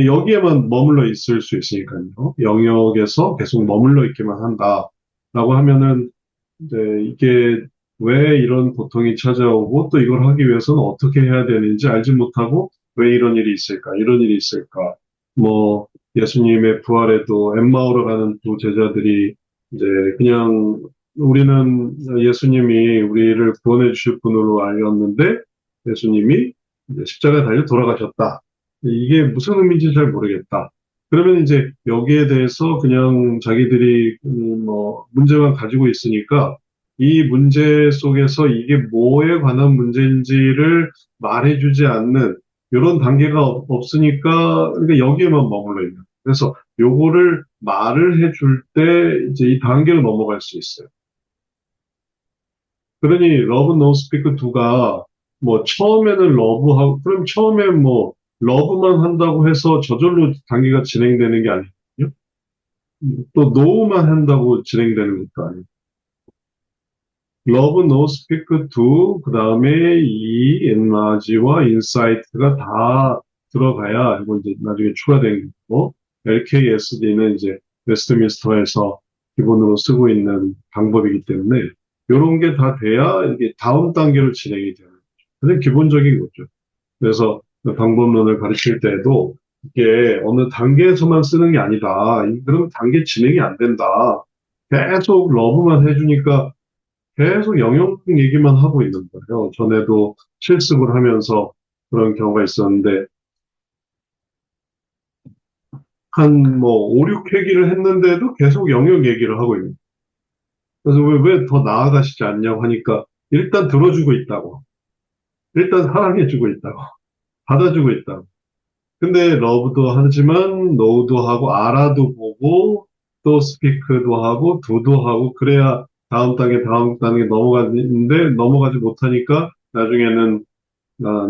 여기에만 머물러 있을 수 있으니까요. 영역에서 계속 머물러 있기만 한다라고 하면은 이제 이게 왜 이런 고통이 찾아오고 또 이걸 하기 위해서는 어떻게 해야 되는지 알지 못하고 왜 이런 일이 있을까? 이런 일이 있을까? 뭐 예수님의 부활에도 엠마오로 가는 두 제자들이 이제 그냥 우리는 예수님이 우리를 구원해 주실 분으로 알렸는데 예수님이 이제 십자가에 달려 돌아가셨다. 이게 무슨 의미인지 잘 모르겠다. 그러면 이제 여기에 대해서 그냥 자기들이 뭐 문제만 가지고 있으니까 이 문제 속에서 이게 뭐에 관한 문제인지를 말해주지 않는 이런 단계가 없으니까 그러니까 여기에만 머물러 있는. 그래서 요거를 말을 해줄 때 이제 이 단계를 넘어갈 수 있어요. 그러니 러브 노 스피크 2가 뭐 처음에는 러브하고 그럼 처음에 뭐 러브만 한다고 해서 저절로 단계가 진행되는 게 아니거든요. 또 노만 한다고 진행되는 것도 아니고. 러브 노 스피크 2 그다음에 이 엔라지와 인사이트가 다 들어가야 이거 이제 나중에 추가된 거고 LKSD는 이제 웨스트민스터에서 기본으로 쓰고 있는 방법이기 때문에 이런 게 다 돼야 이게 다음 단계로 진행이 되는 거죠. 근데 기본적인 거죠. 그래서 그 방법론을 가르칠 때에도 이게 어느 단계에서만 쓰는 게 아니다. 그러면 단계 진행이 안 된다. 계속 러브만 해주니까 계속 영역 얘기만 하고 있는 거예요. 전에도 실습을 하면서 그런 경우가 있었는데, 한 뭐 5, 6회기를 했는데도 계속 영역 얘기를 하고 있는 거예요. 그래서 왜 더 나아가시지 않냐고 하니까, 일단 들어주고 있다고. 일단 사랑해주고 있다고. 받아주고 있다고. 근데 러브도 하지만, 노도 하고, 알아도 보고, 또 스피크도 하고, 두도 하고, 그래야 다음 단계 넘어가는데, 넘어가지 못하니까, 나중에는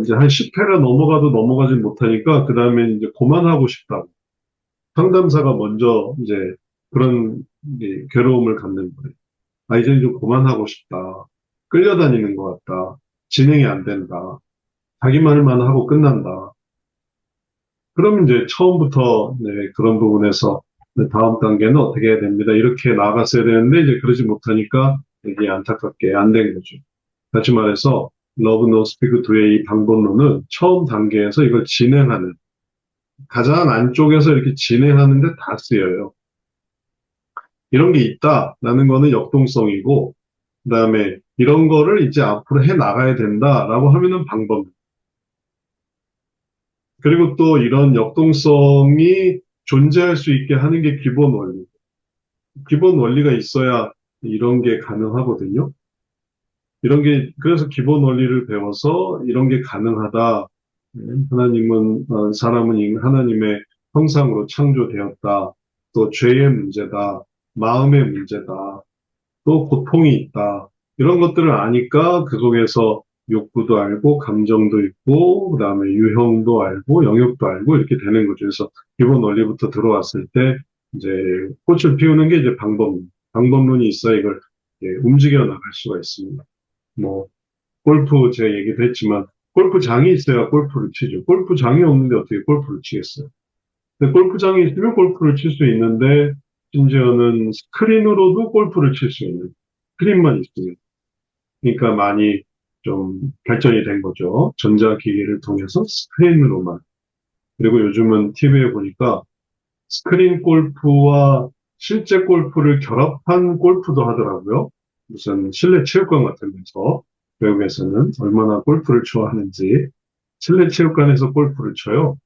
이제 한 10회가 넘어가도 넘어가지 못하니까 그 다음에 이제 그만하고 싶다고. 상담사가 먼저 이제 그런 이제 괴로움을 갖는 거예요. 아, 이제 좀 그만하고 싶다. 끌려다니는 것 같다. 진행이 안 된다. 자기 말만 하고 끝난다. 그러면 이제 처음부터 네, 그런 부분에서 네, 다음 단계는 어떻게 해야 됩니다. 이렇게 나갔어야 되는데 이제 그러지 못하니까 이게 안타깝게 안 된 거죠. 다시 말해서 러브 노 스피크 2의 이 방법론은 처음 단계에서 이걸 진행하는 가장 안쪽에서 이렇게 진행하는데 다 쓰여요. 이런 게 있다라는 거는 역동성이고 그다음에 이런 거를 이제 앞으로 해 나가야 된다라고 하면은 방법. 그리고 또 이런 역동성이 존재할 수 있게 하는 게 기본 원리. 기본 원리가 있어야 이런 게 가능하거든요. 이런 게 그래서 기본 원리를 배워서 이런 게 가능하다. 하나님은 사람은 하나님의 형상으로 창조되었다. 또 죄의 문제다. 마음의 문제다. 또 고통이 있다. 이런 것들을 아니까 그 속에서 욕구도 알고 감정도 있고 그다음에 유형도 알고 영역도 알고 이렇게 되는 거죠. 그래서 기본 원리부터 들어왔을 때 이제 꽃을 피우는 게 이제 방법론이 있어야 이걸 움직여 나갈 수가 있습니다. 뭐 골프 제 얘기도 했지만 골프장이 있어야 골프를 치죠. 골프장이 없는데 어떻게 골프를 치겠어요? 근데 골프장이 있으면 골프를 칠 수 있는데 심지어는 스크린으로도 골프를 칠 수 있는 스크린만 있으면 그러니까 많이 좀 발전이 된 거죠. 전자기기를 통해서 스크린으로만. 그리고 요즘은 TV에 보니까 스크린 골프와 실제 골프를 결합한 골프도 하더라고요. 무슨 실내 체육관 같은 데서 외국에서는 얼마나 골프를 좋아하는지 실내 체육관에서 골프를 쳐요.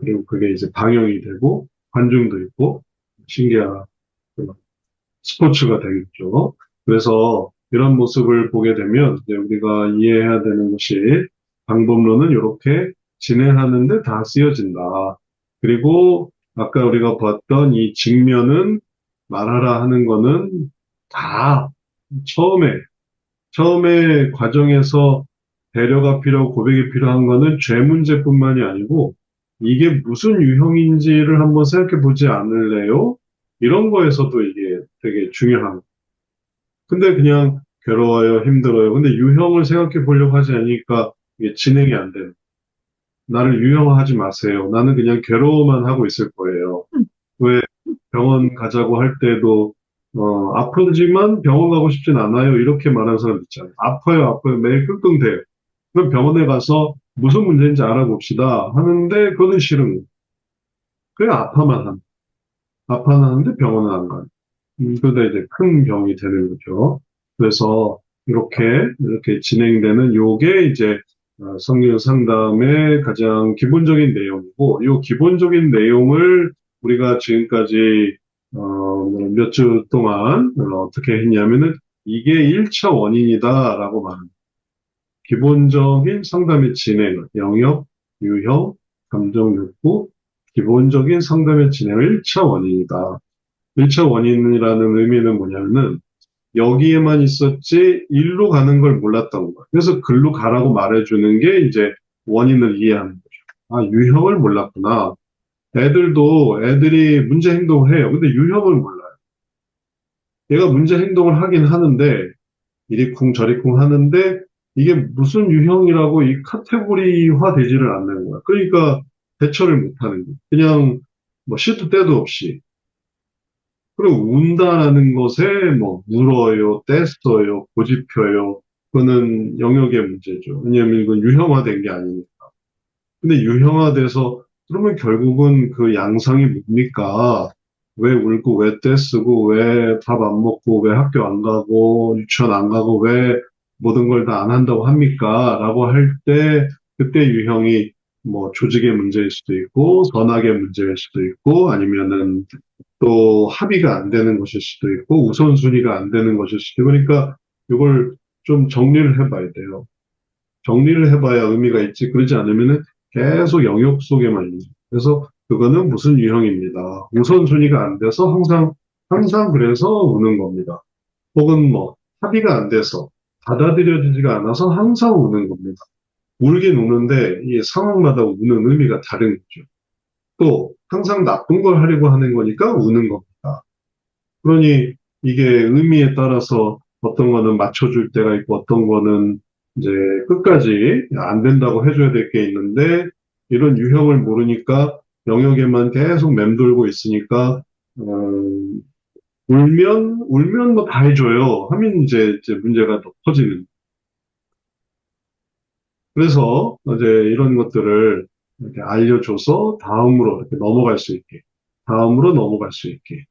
그리고 그게 이제 방영이 되고 관중도 있고 신기한 그런 스포츠가 되겠죠. 그래서 이런 모습을 보게 되면 이제 우리가 이해해야 되는 것이 방법론은 이렇게 진행하는데 다 쓰여진다. 그리고 아까 우리가 봤던 이 직면은 말하라 하는 거는 다 처음에 과정에서 배려가 필요하고 고백이 필요한 거는 죄 문제뿐만이 아니고 이게 무슨 유형인지를 한번 생각해 보지 않을래요? 이런 거에서도 이게 되게 중요한. 근데 그냥 괴로워요, 힘들어요. 근데 유형을 생각해 보려고 하지 않으니까 이게 진행이 안 되는. 나를 유형화하지 마세요. 나는 그냥 괴로워만 하고 있을 거예요. 왜 병원 가자고 할 때도 아프지만 병원 가고 싶진 않아요. 이렇게 말하는 사람 있잖아요. 아파요, 아파요. 매일 끙끙대요. 그럼 병원에 가서 무슨 문제인지 알아봅시다 하는데 그거는 싫은 거예요. 그냥 아파만 하는데 병원은 안 가요. 그러다 이제 큰 병이 되는 거죠. 그래서 이렇게 진행되는 요게 이제 성경 상담의 가장 기본적인 내용이고, 요 기본적인 내용을 우리가 지금까지 몇 주 동안 어떻게 했냐면은 이게 1차 원인이다라고 말합니다. 기본적인 상담의 진행을 영역, 유형, 감정, 욕구, 기본적인 상담의 진행을 1차 원인이다. 1차 원인이라는 의미는 뭐냐면은 여기에만 있었지 일로 가는 걸 몰랐던 거야. 그래서 글로 가라고 말해주는 게 이제 원인을 이해하는 거죠. 아, 유형을 몰랐구나. 애들이 문제 행동을 해요. 근데 유형을 몰라요. 얘가 문제 행동을 하긴 하는데 이리쿵 저리쿵 하는데 이게 무슨 유형이라고 이 카테고리화 되지를 않는 거야. 그러니까 대처를 못 하는 거야. 그냥 뭐 시도 때도 없이 그리고 운다라는 것에 뭐 물어요, 떼써요, 고집혀요. 그거는 영역의 문제죠. 왜냐하면 이건 유형화된 게 아니니까. 근데 유형화돼서 그러면 결국은 그 양상이 뭡니까? 왜 울고 왜 떼쓰고 왜 밥 안 먹고 왜 학교 안 가고 유치원 안 가고 왜 모든 걸 다 안 한다고 합니까? 라고 할 때 그때 유형이 뭐 조직의 문제일 수도 있고 선악의 문제일 수도 있고 아니면은 또 합의가 안 되는 것일 수도 있고 우선순위가 안 되는 것일 수도 있고 그러니까 이걸 좀 정리를 해봐야 돼요. 정리를 해봐야 의미가 있지 그러지 않으면은 계속 영역 속에만 있는 거예요. 그래서 그거는 무슨 유형입니다. 우선순위가 안 돼서 항상 그래서 우는 겁니다. 혹은 뭐 합의가 안 돼서 받아들여지지가 않아서 항상 우는 겁니다. 울긴 우는데 이 상황마다 우는 의미가 다른 거죠. 또 항상 나쁜 걸 하려고 하는 거니까 우는 겁니다. 그러니 이게 의미에 따라서 어떤 거는 맞춰줄 때가 있고 어떤 거는 이제 끝까지 안 된다고 해줘야 될 게 있는데 이런 유형을 모르니까 영역에만 계속 맴돌고 있으니까 울면 뭐 다 해줘요. 하면 이제 문제가 더 커지는. 그래서 이제 이런 것들을 이렇게 알려줘서 다음으로 이렇게 넘어갈 수 있게, 다음으로 넘어갈 수 있게.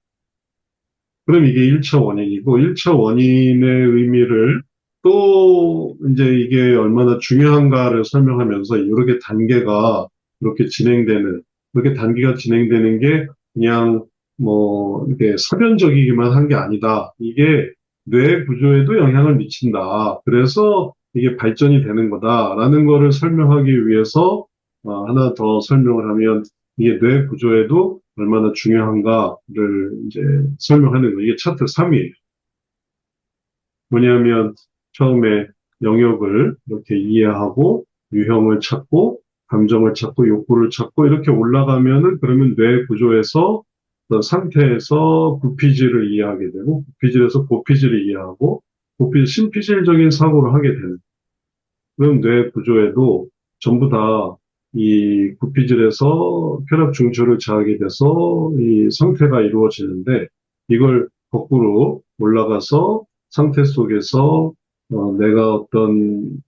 그럼 이게 1차 원인이고, 1차 원인의 의미를 또 이제 이게 얼마나 중요한가를 설명하면서 이렇게 단계가 이렇게 진행되는, 이렇게 단계가 진행되는 게 그냥 뭐 이렇게 사변적이기만 한 게 아니다. 이게 뇌 구조에도 영향을 미친다. 그래서 이게 발전이 되는 거다라는 거를 설명하기 위해서 하나 더 설명을 하면 이게 뇌 구조에도 얼마나 중요한가를 이제 설명하는 거. 이게 차트 3이에요. 뭐냐면 처음에 영역을 이렇게 이해하고 유형을 찾고 감정을 찾고 욕구를 찾고 이렇게 올라가면은 그러면 뇌 구조에서 어떤 상태에서 부피질을 이해하게 되고 부피질에서 고피질을 이해하고 고피질 신피질적인 사고를 하게 되는 그럼 뇌 구조에도 전부 다 이 구피질에서 혈압 중추를 자하게 돼서 이 상태가 이루어지는데 이걸 거꾸로 올라가서 상태 속에서 내가 어떤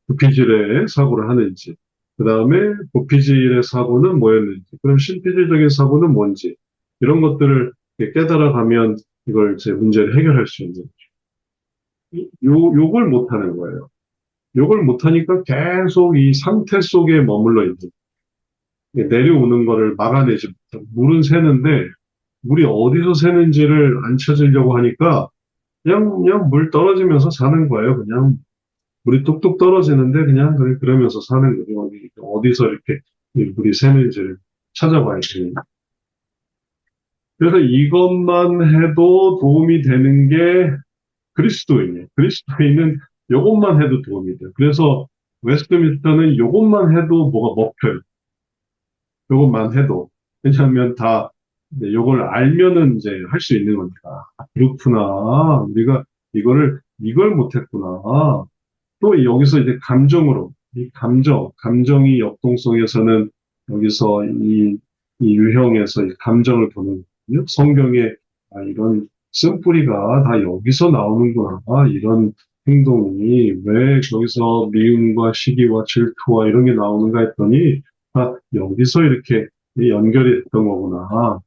구피질의 사고를 하는지 그 다음에 고피질의 사고는 뭐였는지 그럼 신피질적인 사고는 뭔지 이런 것들을 깨달아가면 이걸 제 문제를 해결할 수 있는 요걸 못하는 거예요. 요걸 못하니까 계속 이 상태 속에 머물러 있는, 내려오는 거를 막아내지 못하고, 물은 새는데, 물이 어디서 새는지를 안 찾으려고 하니까, 그냥 물 떨어지면서 사는 거예요. 그냥 물이 뚝뚝 떨어지는데, 그냥 그러면서 사는 거죠. 어디서 이렇게 이 물이 새는지를 찾아봐야 되는. 그래서 이것만 해도 도움이 되는 게 그리스도인이에요. 그리스도인은 이것만 해도 도움이 돼요. 그래서 웨스트민스터는 이것만 해도 뭐가 먹혀요. 이것만 해도. 왜냐하면 다 이걸 알면은 이제 할 수 있는 거니까. 아, 그렇구나. 우리가 이걸 못했구나. 또 여기서 이제 감정으로. 이 감정이 역동성에서는 여기서 이 유형에서 이 감정을 보는 거거든요. 성경에 이런 쓴뿌리가 다 여기서 나오는구나. 이런 행동이 왜 거기서 미움과 시기와 질투와 이런 게 나오는가 했더니 여기서 이렇게 연결이 됐던 거구나.